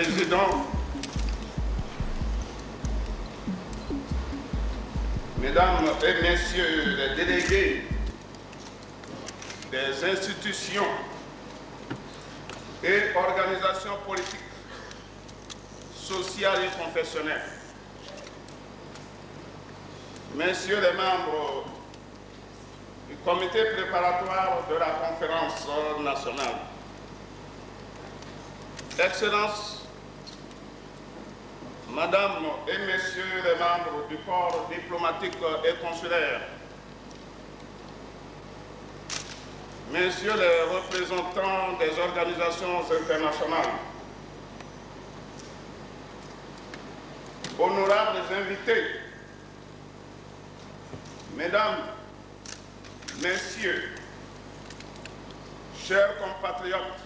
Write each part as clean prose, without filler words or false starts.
Président, Mesdames et Messieurs les délégués des institutions et organisations politiques, sociales et confessionnelles, Messieurs les membres du comité préparatoire de la conférence nationale, Excellences, Madame et Messieurs les membres du corps diplomatique et consulaire, Messieurs les représentants des organisations internationales, honorables invités, Mesdames, Messieurs, chers compatriotes,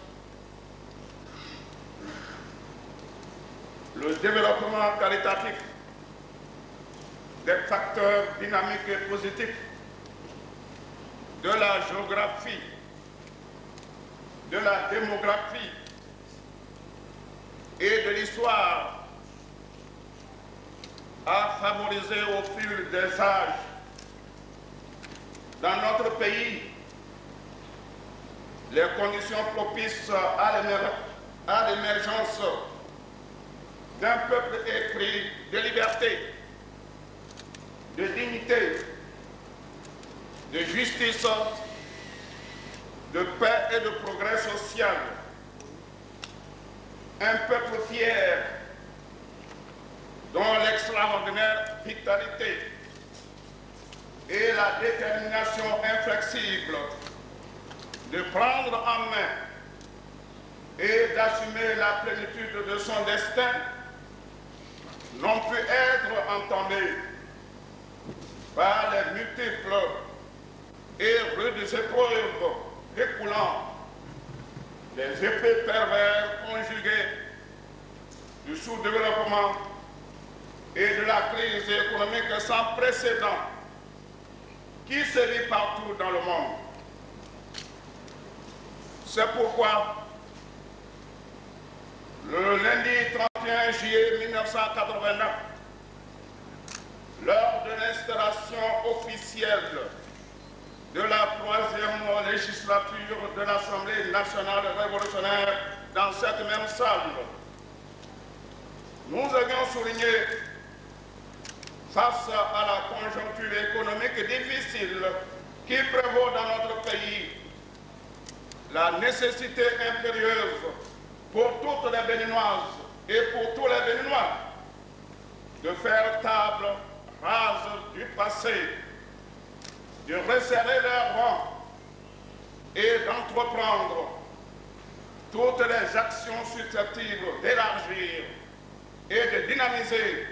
le développement caritatif des facteurs dynamiques et positifs de la géographie, de la démographie et de l'histoire a favorisé au fil des âges dans notre pays les conditions propices à l'émergence d'un peuple épris de liberté, de dignité, de justice, de paix et de progrès social. Un peuple fier dont l'extraordinaire vitalité et la détermination inflexible de prendre en main et d'assumer la plénitude de son destin n'ont pu être entendus par les multiples et rudes épreuves découlant des effets pervers conjugués du sous-développement et de la crise économique sans précédent qui sévit partout dans le monde. C'est pourquoi, le lundi 31 juillet 1989, lors de l'installation officielle de la 3e législature de l'Assemblée nationale révolutionnaire dans cette même salle, nous avions souligné, face à la conjoncture économique difficile qui prévaut dans notre pays, la nécessité impérieuse pour toutes les Béninoises et pour tous les Béninois de faire table rase du passé, de resserrer leurs rangs et d'entreprendre toutes les actions susceptibles d'élargir et de dynamiser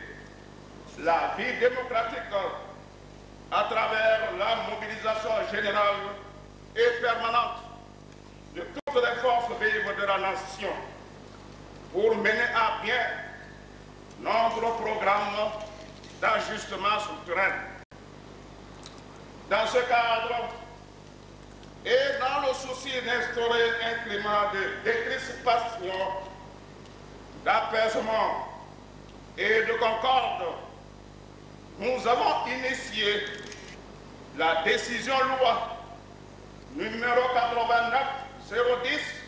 la vie démocratique à travers la mobilisation générale et permanente de toutes les forces vives de la nation pour mener à bien notre programme d'ajustement structurel. Dans ce cadre, et dans le souci d'instaurer un climat de décrispation, d'apaisement et de concorde, nous avons initié la décision loi numéro 89-010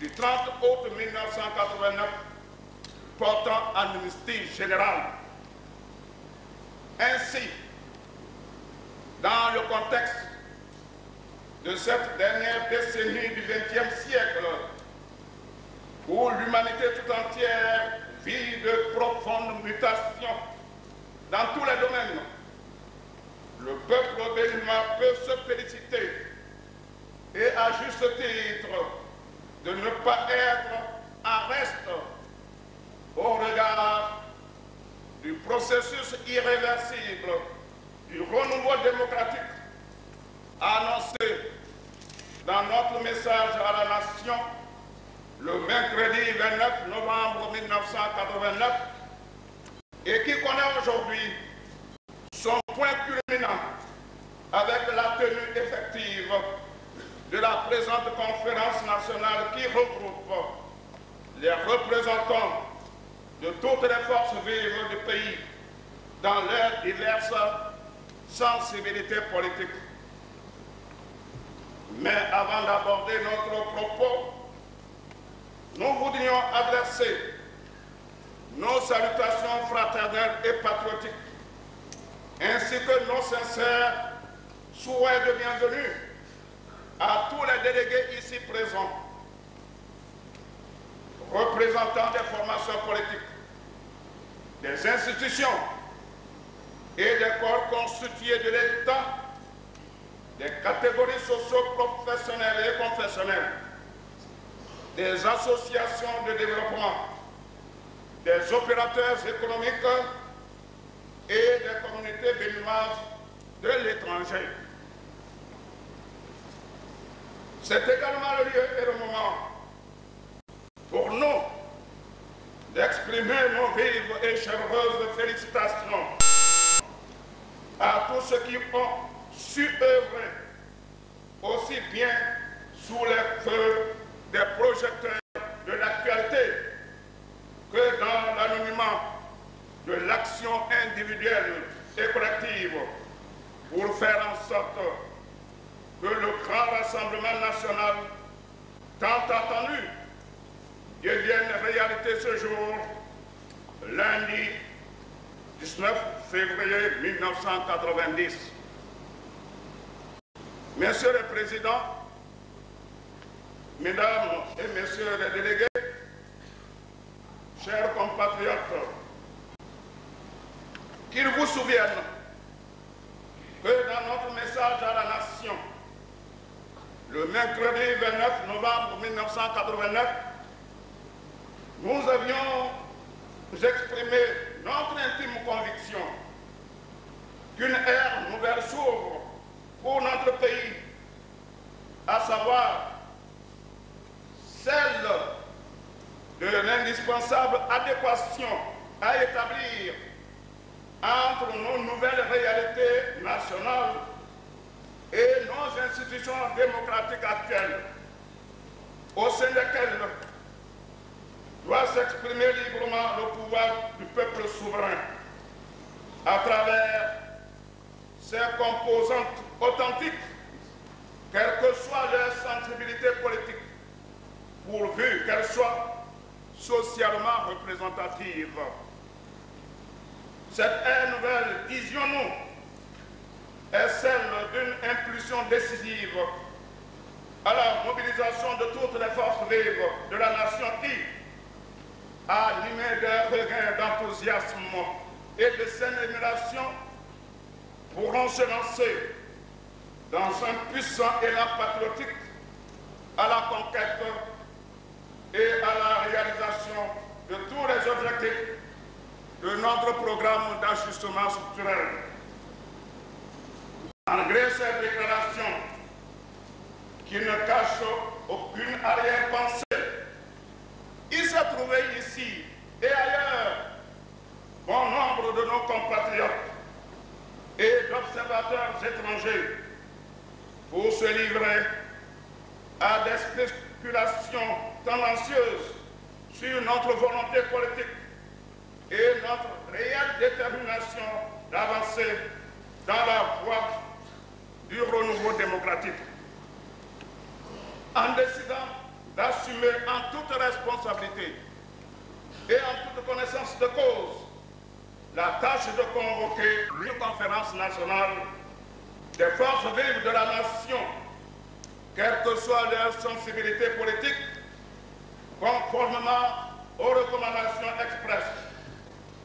du 30 août 1989 portant amnistie générale. Ainsi, dans le contexte de cette dernière décennie du XXe siècle, où l'humanité tout entière vit de profondes mutations dans tous les domaines, le peuple béninois peut se féliciter, et à juste titre, de ne pas être en reste au regard du processus irréversible du renouveau démocratique annoncé dans notre message à la nation le mercredi 29 novembre 1989 et qui connaît aujourd'hui son point culminant avec la tenue effective de la présente conférence nationale qui regroupe les représentants de toutes les forces vives du pays dans leurs diverses sensibilités politiques. Mais avant d'aborder notre propos, nous voudrions adresser nos salutations fraternelles et patriotiques, ainsi que nos sincères souhaits de bienvenue à tous les délégués ici présents, représentants des formations politiques, des institutions et des corps constitués de l'État, des catégories socio-professionnelles et confessionnelles, des associations de développement, des opérateurs économiques et des communautés béninoises de l'étranger. C'est également le lieu et le moment pour nous d'exprimer nos vives et chaleureuses félicitations à tous ceux qui ont su œuvrer aussi bien sous les feux des projecteurs de l'actualité que dans l'anonymat de l'action individuelle et collective pour faire en sorte que le grand rassemblement national tant attendu devienne réalité ce jour, lundi 19 février 1990. Messieurs les présidents, mesdames et messieurs les délégués, chers compatriotes, qu'ils vous souviennent que dans notre message à la nation, le mercredi 29 novembre 1989, nous avions exprimé notre intime conviction qu'une ère nouvelle s'ouvre pour notre pays, à savoir celle de l'indispensable adéquation à établir entre nos nouvelles réalités nationales et nos institutions démocratiques actuelles, au sein desquelles doit s'exprimer librement le pouvoir du peuple souverain à travers ses composantes authentiques, quelle que soit leur sensibilité politique, pourvu qu'elle soit socialement représentative. Cette ère nouvelle, disions-nous, est celle d'une impulsion décisive à la mobilisation de toutes les forces vives de la nation qui, animées d'un regain d'enthousiasme et de saine émulation, pourront se lancer dans un puissant élan patriotique à la conquête et à la réalisation de tous les objectifs de notre programme d'ajustement structurel. Malgré ces déclarations qui ne cachent aucune arrière-pensée, il s'est trouvé ici et ailleurs bon nombre de nos compatriotes et d'observateurs étrangers pour se livrer à des spéculations tendancieuses sur notre volonté politique et notre réelle détermination d'avancer dans la voie du renouveau démocratique. En décidant d'assumer en toute responsabilité et en toute connaissance de cause la tâche de convoquer une conférence nationale des forces vives de la nation, quelle que soit leur sensibilité politique, conformément aux recommandations expresses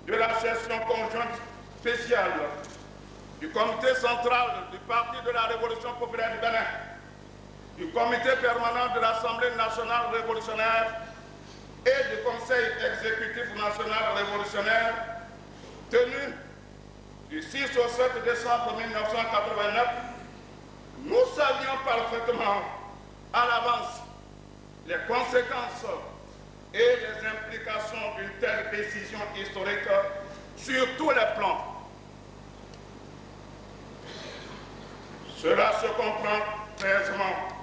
de la session conjointe spéciale du comité central du Parti de la Révolution populaire du Bénin, du comité permanent de l'Assemblée nationale révolutionnaire et du Conseil exécutif national révolutionnaire, tenu du 6 au 7 décembre 1989, nous savions parfaitement à l'avance les conséquences et les implications d'une telle décision historique sur tous les plans. Cela se comprend aisément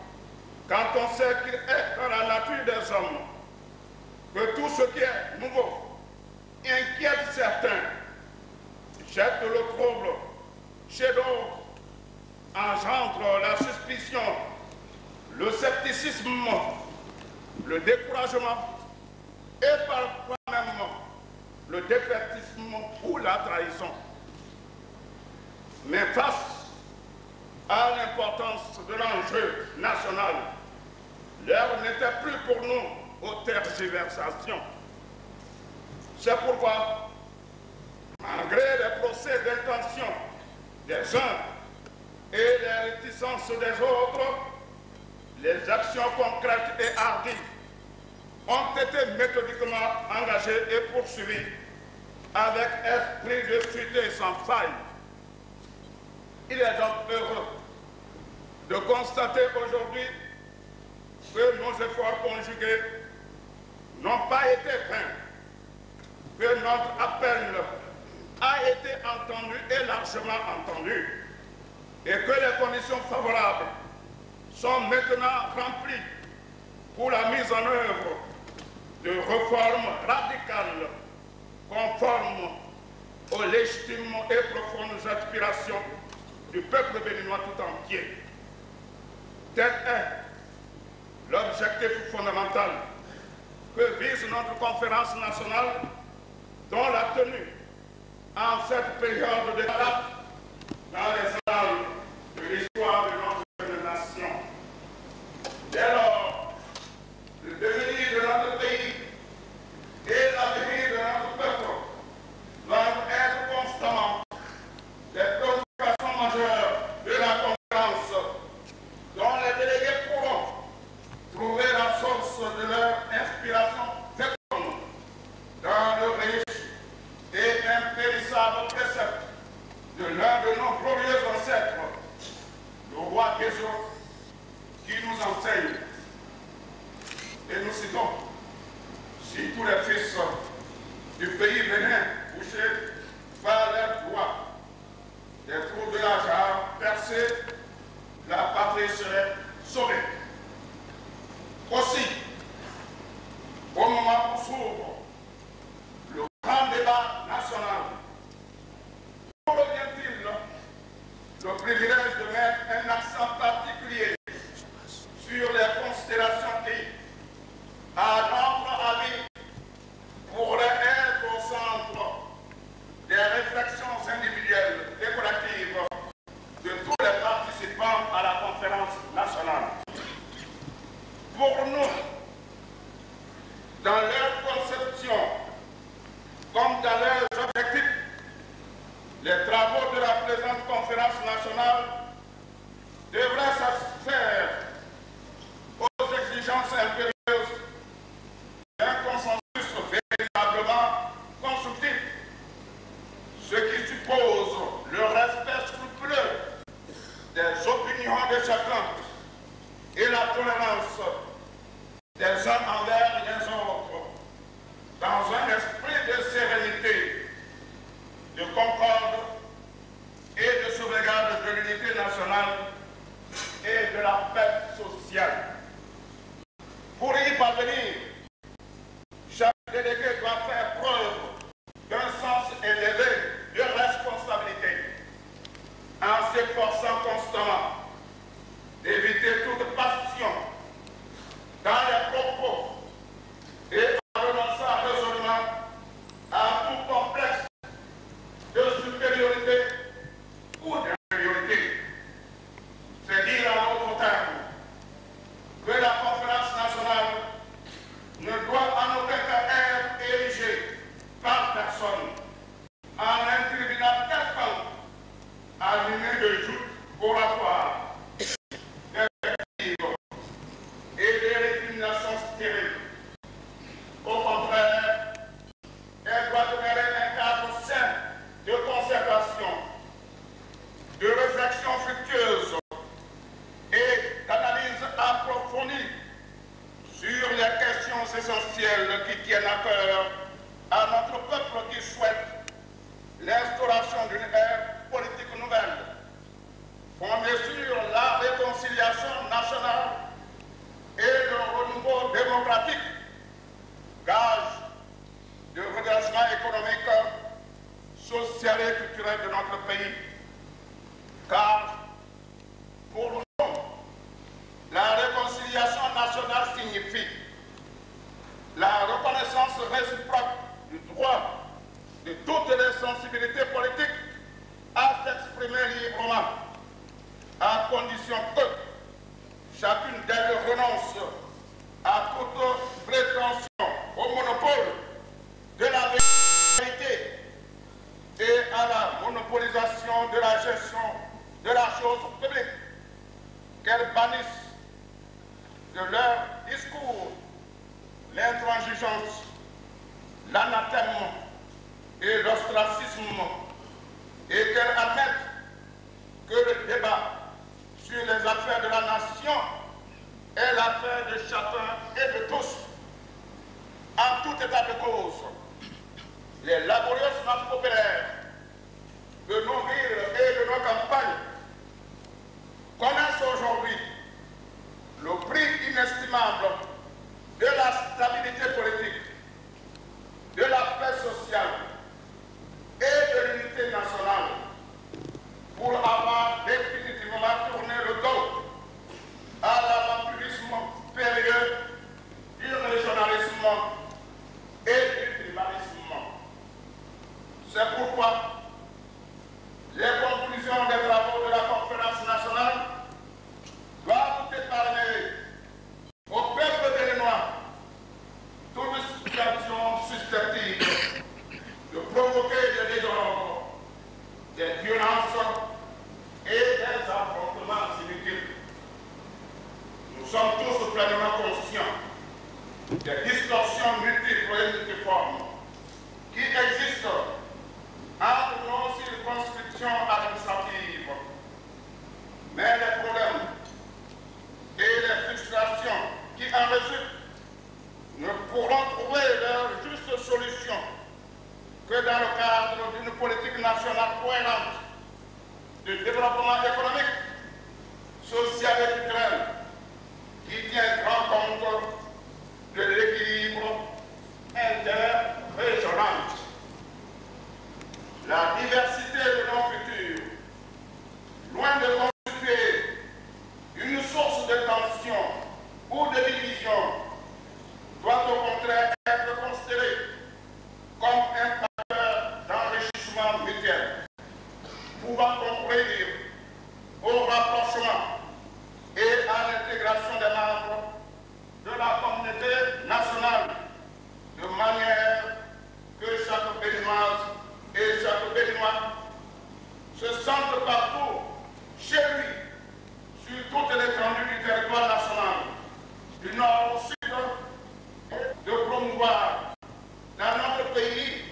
quand on sait qu'il est dans la nature des hommes que tout ce qui est nouveau inquiète certains, jette le trouble chez d'autres, engendre la suspicion, le scepticisme, le découragement et parfois même le défaitisme ou la trahison. Mais face à l'importance de l'enjeu national, l'heure n'était plus pour nous aux tergiversations. C'est pourquoi, malgré les procès d'intention des uns et les réticences des autres, les actions concrètes et hardies ont été méthodiquement engagées et poursuivies avec esprit de fuite sans faille. Il est donc heureux de constater aujourd'hui que nos efforts conjugués n'ont pas été vains, que notre appel a été entendu et largement entendu, et que les conditions favorables sont maintenant remplies pour la mise en œuvre de réformes radicales conformes aux légitimes et profondes aspirations du peuple béninois tout entier. Tel est l'objectif fondamental que vise notre conférence nationale, dont la tenue en cette période de date dans les annales de l'histoire de notre nation. Dès lors, le devenir de notre pays et l'avenir de notre peuple doivent être constamment les préoccupations majeures de la conférence, dont les délégués pourront trouver la source de leur inspiration féconde dans le riche et impérissable précepte de l'un de nos glorieux ancêtres, le roi Guézo, qui nous enseigne. Et nous citons: si tous les fils du pays bénin couchés par leurs doigts, des trous de la jarre percés, la patrie serait sauvée. Aussi, au moment où s'ouvre le grand débat national, nous revient-il le privilège de mettre un accent particulier sur les considérations qui, à notre avis, pourraient être au centre des réflexions individuelles et collectives de tous les participants à la conférence nationale. Pour nous, dans leur conception comme dans leurs objectifs, les travaux de la présente conférence nationale devraient satisfaire aux exigences impérieuses d'un consensus véritablement constructif, ce qui suppose le respect scrupuleux des opinions de chacun et la tolérance des uns envers les autres, dans un esprit de sérénité, de concorde et de sauvegarde de l'unité nationale et de la paix sociale. Pour y parvenir, chaque délégué doit faire preuve d'un sens élevé de responsabilité, en s'efforçant constamment d'éviter toute passion dans les propos et en renonçant résolument à tout complexe de supériorité ou d'infériorité. C'est dire en d'autres termes que la conférence nationale ne doit en aucun cas être érigée par personne en un tribunal quelconque animé de joutes oratoires, d'invectives Car pour nous, la réconciliation nationale signifie la reconnaissance réciproque du droit de toutes les sensibilités politiques à s'exprimer librement, à condition que chacune d'elles renonce à toute prétention au monopole de la vérité et à la monopolisation de la gestion de la chose publique, qu'elles bannissent de leur discours l'intransigeance, l'anathème et l'ostracisme, et qu'elles admettent que le débat sur les affaires de la nation est l'affaire de chacun et de tous. En tout état de cause, les laborieuses masses populaires de nos villes et de nos campagnes connaissent aujourd'hui le prix inestimable de la stabilité politique, de la paix sociale et de l'unité nationale pour avoir définitivement tourné le dos à l'aventurisme périlleux du régionalisme et du tribalisme. C'est pourquoi les conclusions des travaux de la conférence nationale doivent épargner au peuple béninois toute situation susceptible de provoquer des désordres, des violences et des affrontements inutiles. Nous sommes tous pleinement conscients des distorsions multiples et multiformes qui existent entre nos circonscriptions administratives. Mais les problèmes et les frustrations qui en résultent ne pourront trouver leur juste solution que dans le cadre d'une politique nationale cohérente de développement économique, social et culturel qui tiendra compte de l'équilibre interrégional. La diversité de nos futurs, loin de constituer une source de tension ou de division, doit au contraire être considérée comme un facteur d'enrichissement mutuel, pouvant concourir au rapprochement et à l'intégration des membres de la communauté nationale, de manière que chaque Béninoise et chaque Béninois se sentent partout chez lui, sur toute l'étendue du territoire national, du nord au sud, de promouvoir dans notre pays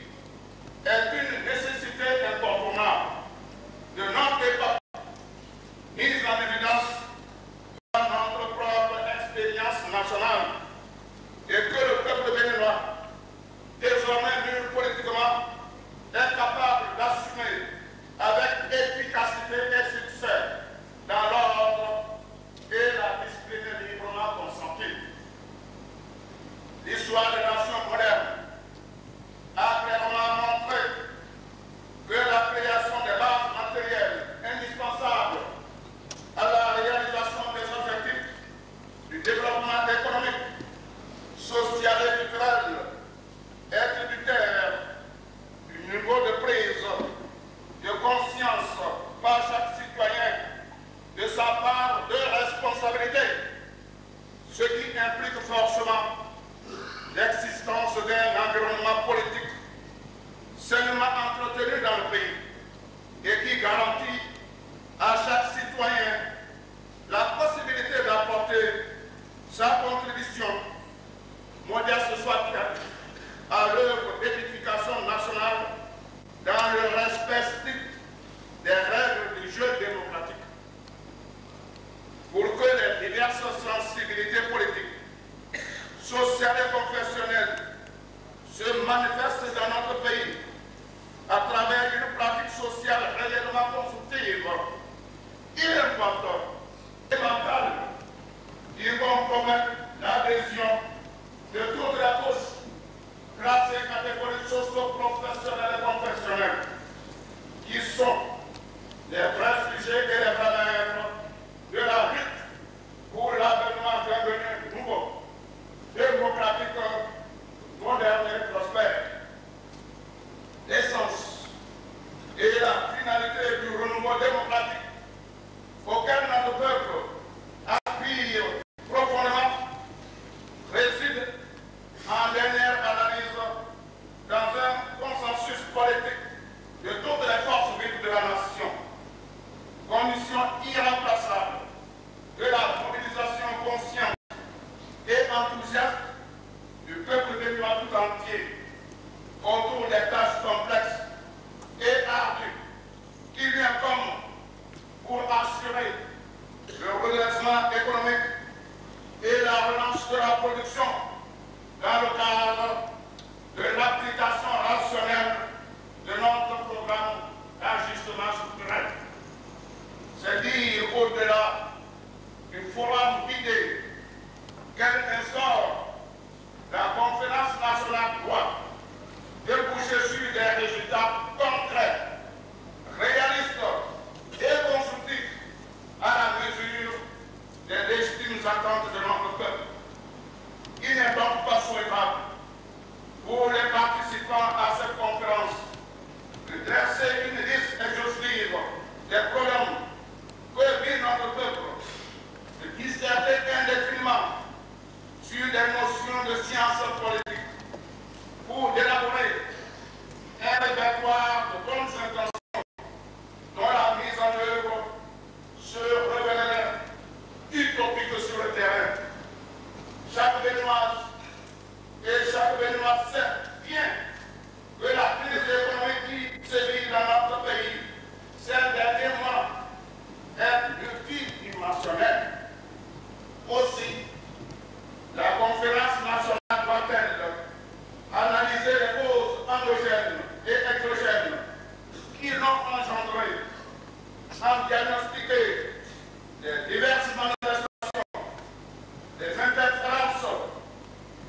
est une nécessité incontournable de notre époque, mise en évidence par notre propre expérience nationale, et que le peuple béninois, désormais mûr politiquement, est capable d'assumer avec efficacité et succès dans l'ordre et la discipline librement consentie. du forum d'idées qu'elle instaure, la conférence nationale doit déboucher sur des résultats concrets, réalistes et constructifs à la mesure des légitimes attentes de notre peuple. Il n'est donc pas souhaitable pour les participants à cette conférence de dresser une liste exhaustive des problèmes que vit notre peuple, de disserter indéfiniment sur des notions de science politique pour élaborer un répertoire de bonnes intentions dont la mise en œuvre se révélerait utopique sur le terrain. Chaque Béninoise et chaque Béninois sait bien que la crise économique qui sévit dans notre pays ces derniers mois est multidimensionnelle. Aussi, la conférence nationale doit-elle analyser les causes endogènes et exogènes qui l'ont engendré, en diagnostiquer les diverses manifestations, les interférences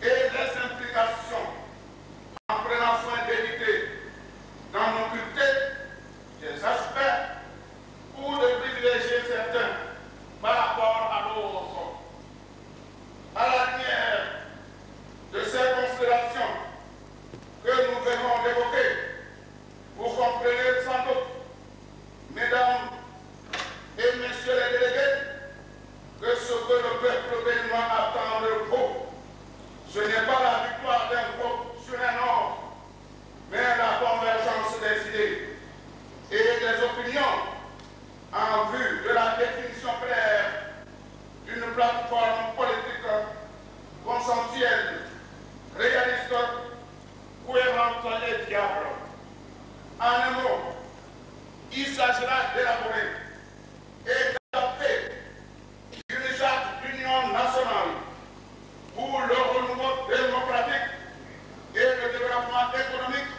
et les implications, en prenant soin d'éviter d'en occulter des aspects ou de privilégier certains par rapport à d'autres. À la lumière de ces considérations que nous venons d'évoquer, vous comprenez sans doute, mesdames et messieurs les délégués, que ce que le peuple béninois attend de vous, ce n'est pas la victoire d'un groupe sur un autre, mais la convergence des idées et des opinions en vue de la définition claire d'une plateforme politique consensuelle, réaliste, cohérente et viable. En un mot, il s'agira d'élaborer et d'adopter une charte d'union nationale pour le renouveau démocratique et le développement économique,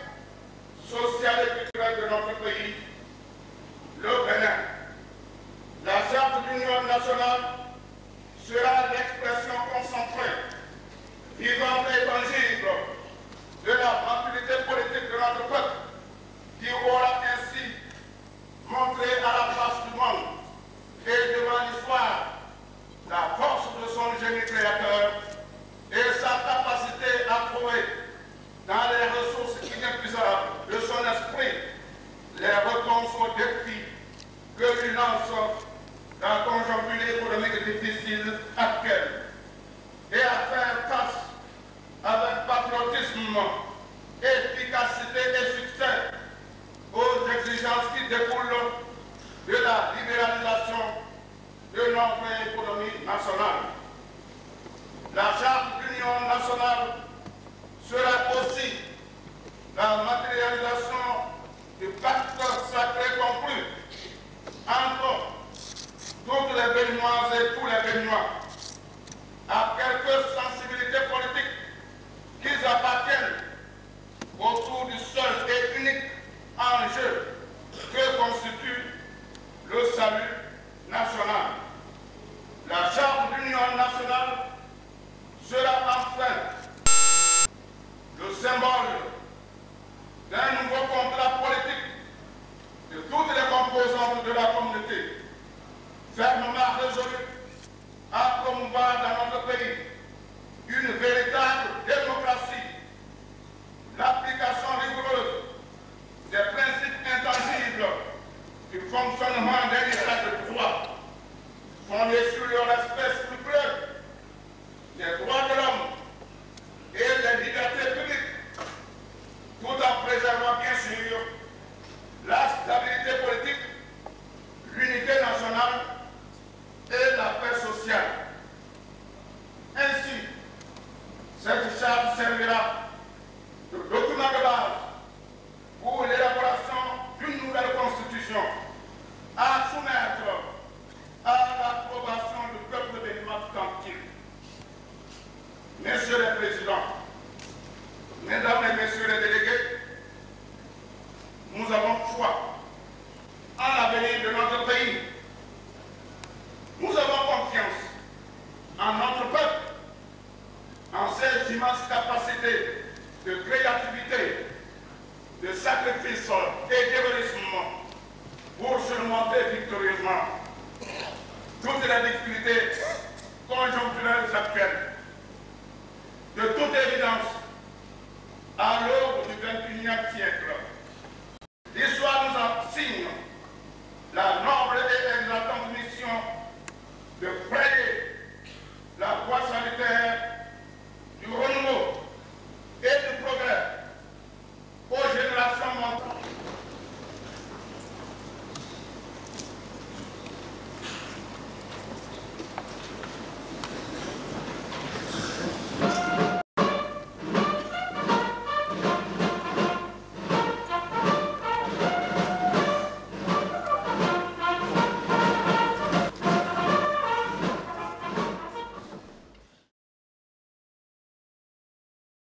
social et culturel de notre pays, le Bénin. La charte d'union nationale sera l'expression concentrée, vivante et tangible de la maturité politique de notre peuple, qui aura ainsi montré à la face du monde et devant l'histoire la force de son génie créateur et sa capacité à trouver dans les ressources inépuisables de son esprit les réponses aux défis que lui lance la conjoncture économique difficile actuelle, et à faire face avec patriotisme, efficacité et succès aux exigences qui découlent de la libéralisation de notre économie nationale. La charte d'union nationale sera aussi la matérialisation du pacte sacré conclu entre toutes les Béninoises et tous les Béninois, à quelques sensibilités politiques qui appartiennent autour du seul et unique enjeu que constitue le salut national. La charte d'union nationale sera enfin le symbole d'un nouveau contrat politique de toutes les composantes de la communauté, fermement résolue à promouvoir dans notre pays une véritable démocratie, l'application rigoureuse des principes intangibles du fonctionnement d'un État de droit, fondé sur le respect scrupuleux des droits de l'homme et des libertés publiques, tout en préservant bien sûr la stabilité politique, l'unité nationale et la paix sociale. Ainsi, cette charte servira de document de base pour l'élaboration d'une nouvelle constitution à soumettre à l'approbation du peuple béninois tout entier. Messieurs les présidents, mesdames et messieurs les délégués, nous avons foi en l'avenir de notre pays. Nous avons confiance surmonter victorieusement toutes les difficultés conjoncturelles actuelles. De toute évidence, à l'aube du XXIe siècle, l'histoire nous enseigne la norme